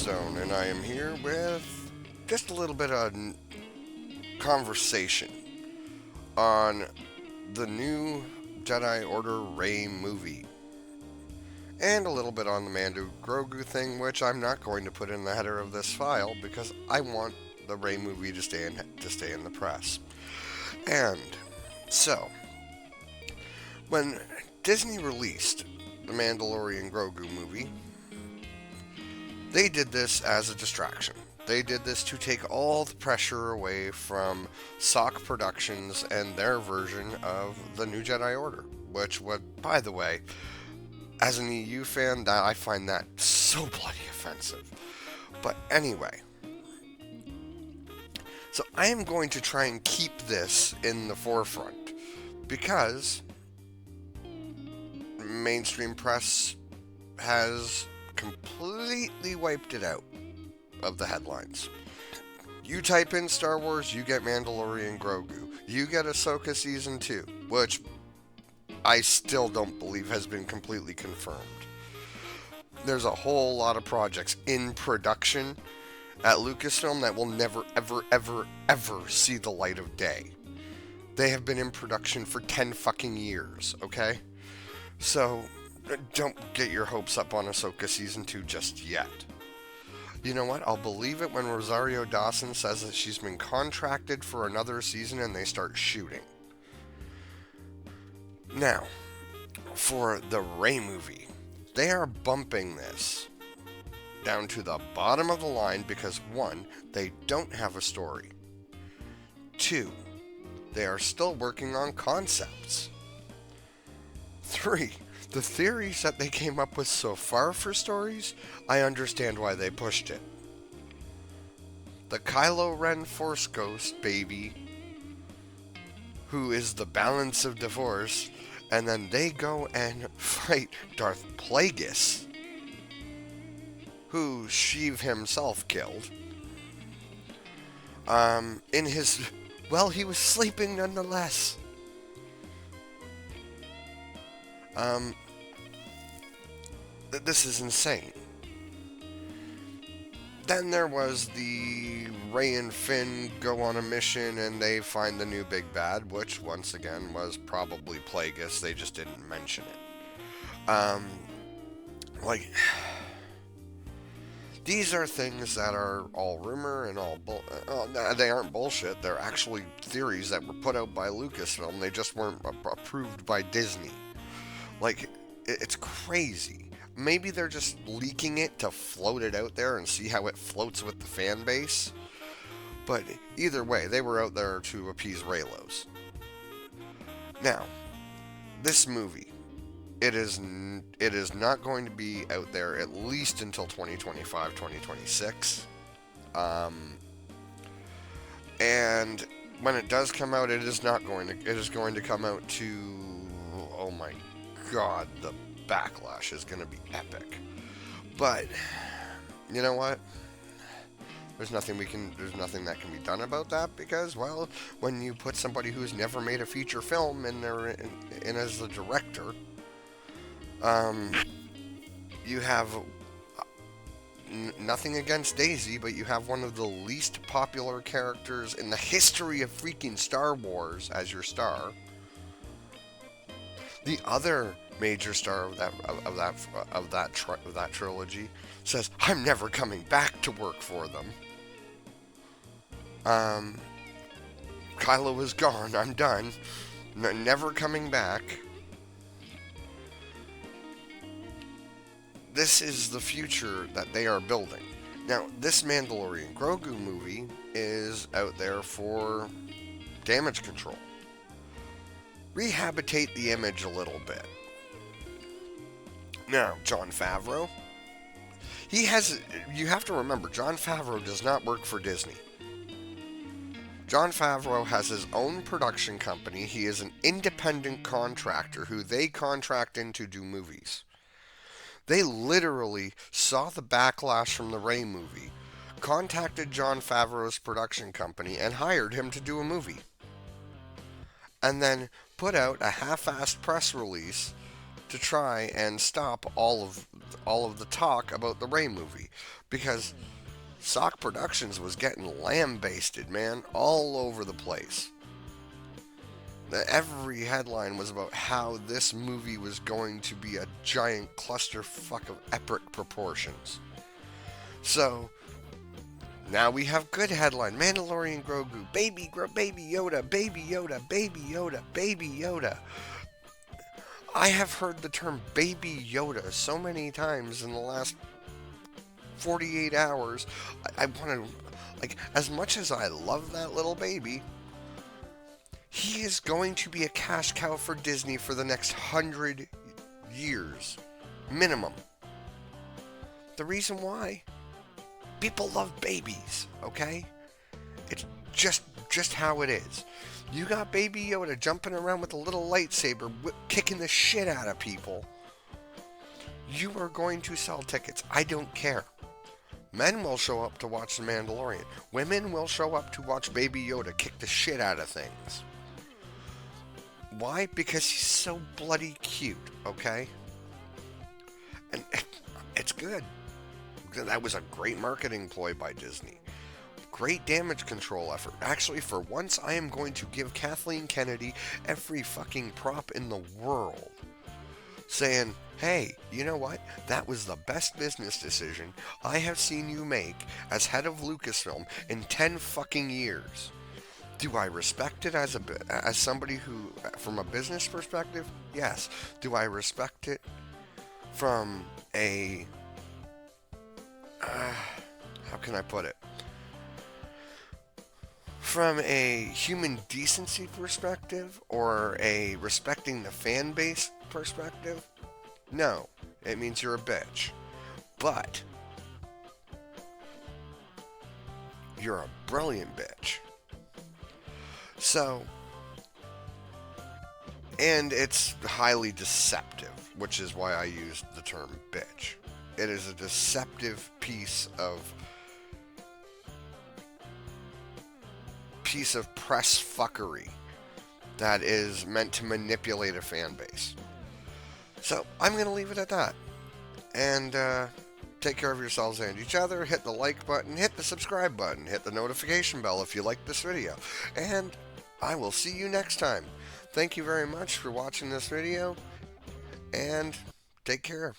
Zone, and I am here with just a little bit of conversation on the new Jedi Order Rey movie, and a little bit on the Mando Grogu thing, which I'm not going to put in the header of this file because I want the Rey movie to stay in the press. And so, when Disney released the Mandalorian Grogu movie, they did this as a distraction. They did this to take all the pressure away from SOC Productions and their version of the new Jedi Order, which would, by the way, as an EU fan, I find that so bloody offensive. But anyway, so I am going to try and keep this in the forefront because mainstream press has completely wiped it out of the headlines. You type in Star Wars, you get Mandalorian Grogu. You get Ahsoka Season 2, which I still don't believe has been completely confirmed. There's a whole lot of projects in production at Lucasfilm that will never, ever, ever, ever see the light of day. They have been in production for 10 fucking years, okay? So, don't get your hopes up on Ahsoka Season 2 just yet. You know what? I'll believe it when Rosario Dawson says that she's been contracted for another season and they start shooting. Now, for the Rey movie, they are bumping this down to the bottom of the line because 1, they don't have a story. 2, they are still working on concepts. 3, the theories that they came up with so far for stories, I understand why they pushed it. The Kylo Ren Force Ghost baby, who is the balance of divorce, and then they go and fight Darth Plagueis, who Sheev himself killed. He was sleeping nonetheless. This is insane. Then there was the Rey and Finn go on a mission and they find the new big bad, which once again was probably Plagueis. They just didn't mention it. These are things that are all rumor and all they aren't bullshit. They're actually theories that were put out by Lucasfilm. They just weren't approved by Disney. It's crazy. Maybe they're just leaking it to float it out there and see how it floats with the fan base. But either way, they were out there to appease Reylos. Now, this movie, it is not going to be out there at least until 2025, 2026. And when it does come out, it is going to come out to, oh my God, the backlash is going to be epic. But you know what? There's nothing that can be done about that because, well, when you put somebody who's never made a feature film in as the director, you have nothing against Daisy, but you have one of the least popular characters in the history of freaking Star Wars as your star. The other major star of that trilogy says, "I'm never coming back to work for them." Kylo is gone. I'm done. Never coming back. This is the future that they are building. Now, this Mandalorian Grogu movie is out there for damage control. Rehabilitate the image a little bit. Now, Jon Favreau, you have to remember, Jon Favreau does not work for Disney. Jon Favreau has his own production company. He is an independent contractor who they contract in to do movies. They literally saw the backlash from the Rey movie, contacted Jon Favreau's production company, and hired him to do a movie. And then put out a half-assed press release to try and stop all of the talk about the Ray movie, because Sock Productions was getting lambasted, man, all over the place. Every headline was about how this movie was going to be a giant clusterfuck of epic proportions. So now we have good headline: Mandalorian Grogu, baby Yoda, baby Yoda, baby Yoda, baby Yoda. I have heard the term baby Yoda so many times in the last 48 hours. I want to, like, as much as I love that little baby, he is going to be a cash cow for Disney for the next 100 years. Minimum. The reason why? People love babies, okay? It's just how it is. You got Baby Yoda jumping around with a little lightsaber, kicking the shit out of people. You are going to sell tickets. I don't care. Men will show up to watch The Mandalorian. Women will show up to watch Baby Yoda kick the shit out of things. Why? Because he's so bloody cute, okay? And it's good. That was a great marketing ploy by Disney. Great damage control effort. Actually, for once, I am going to give Kathleen Kennedy every fucking prop in the world. Saying, hey, you know what? That was the best business decision I have seen you make as head of Lucasfilm in 10 fucking years. Do I respect it as somebody who, from a business perspective? Yes. Do I respect it from a, how can I put it? From a human decency perspective, or a respecting the fan base perspective? No. It means you're a bitch. But you're a brilliant bitch. So, and it's highly deceptive, which is why I used the term bitch. It is a deceptive piece of press fuckery that is meant to manipulate a fan base. So, I'm going to leave it at that. And, take care of yourselves and each other. Hit the like button, hit the subscribe button, hit the notification bell if you like this video. And I will see you next time. Thank you very much for watching this video, and take care.